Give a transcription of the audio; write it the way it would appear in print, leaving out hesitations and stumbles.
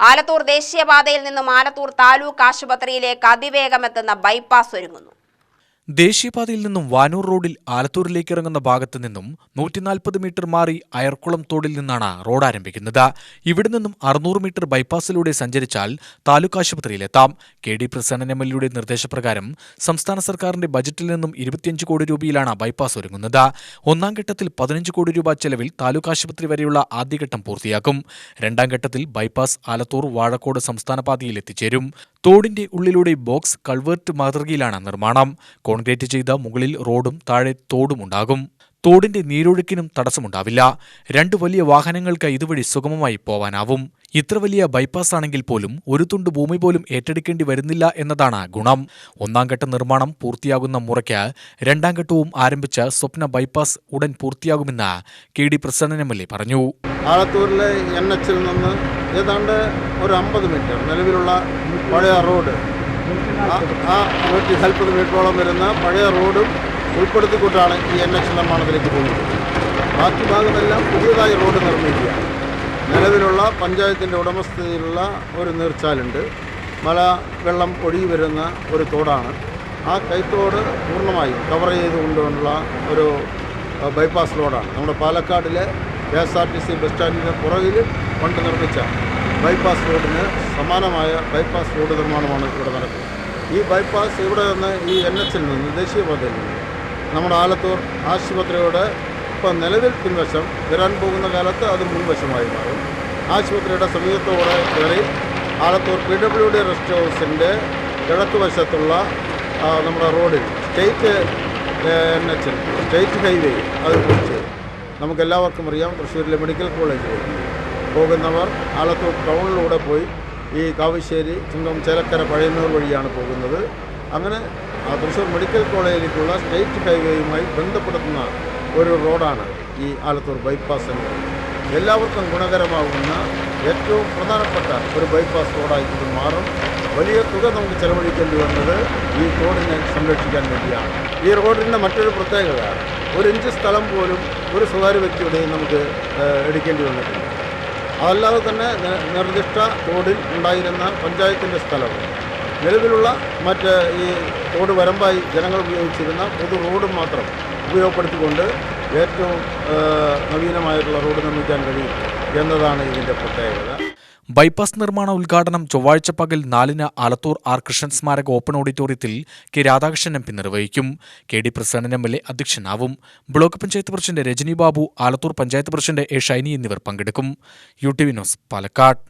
ആലത്തൂർ ദേശീയപാതയിൽ നിന്നും ആലത്തൂർ താലൂക്ക് ആശുപത്രിയിലേക്ക് അതിവേഗമെത്തുന്ന ബൈപ്പാസ് ഒരുങ്ങുന്നു. ദേശീയപാതയിൽ നിന്നും വാനൂർ റോഡിൽ ആലത്തൂരിലേക്ക് ഇറങ്ങുന്ന ഭാഗത്ത് നിന്നും 140 മീറ്റർ മാറി അയർക്കുളം തോടിൽ നിന്നാണ് റോഡ് ആരംഭിക്കുന്നത്. ഇവിടെ നിന്നും 600 മീറ്റർ ബൈപ്പാസിലൂടെ സഞ്ചരിച്ചാൽ താലൂക്ക് ആശുപത്രിയിലെത്താം. KD പ്രസന്നൻ MLAയുടെ നിർദ്ദേശപ്രകാരം സംസ്ഥാന സർക്കാരിന്റെ ബജറ്റിൽ നിന്നും 25 കോടി രൂപയിലാണ് ബൈപ്പാസ് ഒരുങ്ങുന്നത്. ഒന്നാം ഘട്ടത്തിൽ 15 കോടി രൂപ ചെലവിൽ താലൂക്ക് ആശുപത്രി വരെയുള്ള ആദ്യഘട്ടം പൂർത്തിയാക്കും. രണ്ടാം ഘട്ടത്തിൽ ബൈപ്പാസ് ആലത്തൂർ വാഴക്കോട് സംസ്ഥാന പാതയിൽ എത്തിച്ചേരും. തോടിന്റെ ഉള്ളിലൂടെ ബോക്സ് കൾവേർട്ട് മാതൃകയിലാണ് നിർമ്മാണം. കോൺക്രീറ്റ് ചെയ്ത മുകളിൽ റോഡും താഴെ തോടുമുണ്ടാകും. തോടിന്റെ നീരൊഴുക്കിനും തടസ്സമുണ്ടാവില്ല. 2 വലിയ വാഹനങ്ങൾക്ക് ഇതുവഴി സുഗമമായി പോവാനാവും. ഇത്ര വലിയ ബൈപ്പാസ് ആണെങ്കിൽ പോലും ഒരു തുണ്ട് ഭൂമി പോലും ഏറ്റെടുക്കേണ്ടി വരുന്നില്ല എന്നതാണ് ഗുണം. ഒന്നാം ഘട്ട നിർമ്മാണം പൂർത്തിയാകുന്ന മുറയ്ക്ക് രണ്ടാം ഘട്ടവും ആരംഭിച്ച സ്വപ്ന ബൈപ്പാസ് ഉടൻ പൂർത്തിയാകുമെന്ന് KD പ്രസന്നൻ MLA പറഞ്ഞു. ആലത്തൂരിലെ NH നിന്ന് ഏതാണ്ട് ഒരു 50 മീറ്റർ നിലവിലുള്ള പഴയ റോഡ്, ആ 140 മീറ്ററോളം വരുന്ന പഴയ റോഡും ഉൾപ്പെടുത്തിക്കൊണ്ടാണ് ഈ NH നിർമ്മാണത്തിലേക്ക് പോകുന്നത്. ബാക്കി ഭാഗമെല്ലാം പുതിയതായി റോഡ് നിർമ്മിക്കുക. നിലവിലുള്ള പഞ്ചായത്തിൻ്റെ ഉടമസ്ഥതയിലുള്ള ഒരു നീർച്ചാലുണ്ട്. മല വെള്ളം ഒഴുകി വരുന്ന ഒരു തോടാണ്. ആ കൈത്തോട് പൂർണ്ണമായും കവർ ചെയ്തുകൊണ്ടുള്ള ഒരു ബൈപ്പാസ് റോഡാണ്. നമ്മുടെ പാലക്കാടിലെ KSRTC ബസ് സ്റ്റാൻഡിന് പുറകിൽ കൊണ്ട് നിർമ്മിച്ച ബൈപ്പാസ് റോഡിന് സമാനമായ ബൈപ്പാസ് റോഡ് നിർമ്മാണമാണ് ഇവിടെ നടക്കുന്നത്. ഈ ബൈപ്പാസ് ഇവിടെ നിന്ന് ഈ NH നിന്ന് ദേശീയപാതയിൽ നിന്ന് നമ്മുടെ ആലത്തൂർ ആശുപത്രിയുടെ ഇപ്പം നിലവിൽ പിൻവശം, വരാൻ പോകുന്ന കാലത്ത് അത് മുൻവശമായി മാറും. ആശുപത്രിയുടെ സമീപത്തോടെ കയറി ആലത്തൂർ PWD റെസ്റ്റ് ഹൗസിൻ്റെ കിഴക്കുവശത്തുള്ള നമ്മുടെ റോഡിൽ സ്റ്റേറ്റ് NH സ്റ്റേറ്റ് ഹൈവേ അത് കുറിച്ച് നമുക്കെല്ലാവർക്കും അറിയാം. തൃശ്ശൂരിലെ മെഡിക്കൽ കോളേജിൽ പോകുന്നവർ ആലത്തൂർ ടൗണിലൂടെ പോയി ഈ കാവശ്ശേരി, ചുങ്കം, ചേലക്കര, പഴയന്നൂർ വഴിയാണ് പോകുന്നത്. അങ്ങനെ തൃശ്ശൂർ മെഡിക്കൽ കോളേജിലേക്കുള്ള സ്റ്റേറ്റ് ഹൈവേയുമായി ബന്ധപ്പെടുത്തുന്ന ഒരു റോഡാണ് ഈ ആലത്തൂർ ബൈപ്പാസ് എന്നത്. എല്ലാവർക്കും ഗുണകരമാകുന്ന ഏറ്റവും പ്രധാനപ്പെട്ട ഒരു ബൈപ്പാസ് റോഡായി ഇത് മാറും. വലിയ തുക നമുക്ക് ചെലവഴിക്കേണ്ടി വന്നത് ഈ റോഡിനെ സംരക്ഷിക്കാൻ വേണ്ടിയാണ്. ഈ റോഡിൻ്റെ മറ്റൊരു പ്രത്യേകത, 1 ഇഞ്ച് സ്ഥലം പോലും ഒരു സ്വകാര്യ വ്യക്തിയുടെയും നമുക്ക് എടുക്കേണ്ടി വന്നിട്ടില്ല. അതല്ലാതെ തന്നെ നിർദ്ദിഷ്ട തോടിൽ ഉണ്ടായിരുന്ന പഞ്ചായത്തിൻ്റെ സ്ഥലവും നിലവിലുള്ള മറ്റ് ഈ തോട് വരമ്പായി ജനങ്ങൾ ഉപയോഗിച്ചിരുന്ന പൊതു റോഡും മാത്രം ഉപയോഗപ്പെടുത്തിക്കൊണ്ട് ഏറ്റവും നവീനമായിട്ടുള്ള റോഡ് നിർമ്മിക്കാൻ കഴിയും എന്നതാണ് ഇതിൻ്റെ പ്രത്യേകത. ബൈപ്പാസ് നിർമ്മാണ ഉദ്ഘാടനം ചൊവ്വാഴ്ച പകൽ 4-ന് ആലത്തൂർ R. കൃഷ്ണൻ സ്മാരക ഓപ്പൺ ഓഡിറ്റോറിയത്തിൽ K. രാധാകൃഷ്ണൻ MP നിർവഹിക്കും. KD പ്രസന്നൻ MLA അധ്യക്ഷനാവും. Block panchayat president Rajani Babu, Alathur panchayat president A. Shaini എന്നിവർ പങ്കെടുക്കും. UTV news, Palakkad.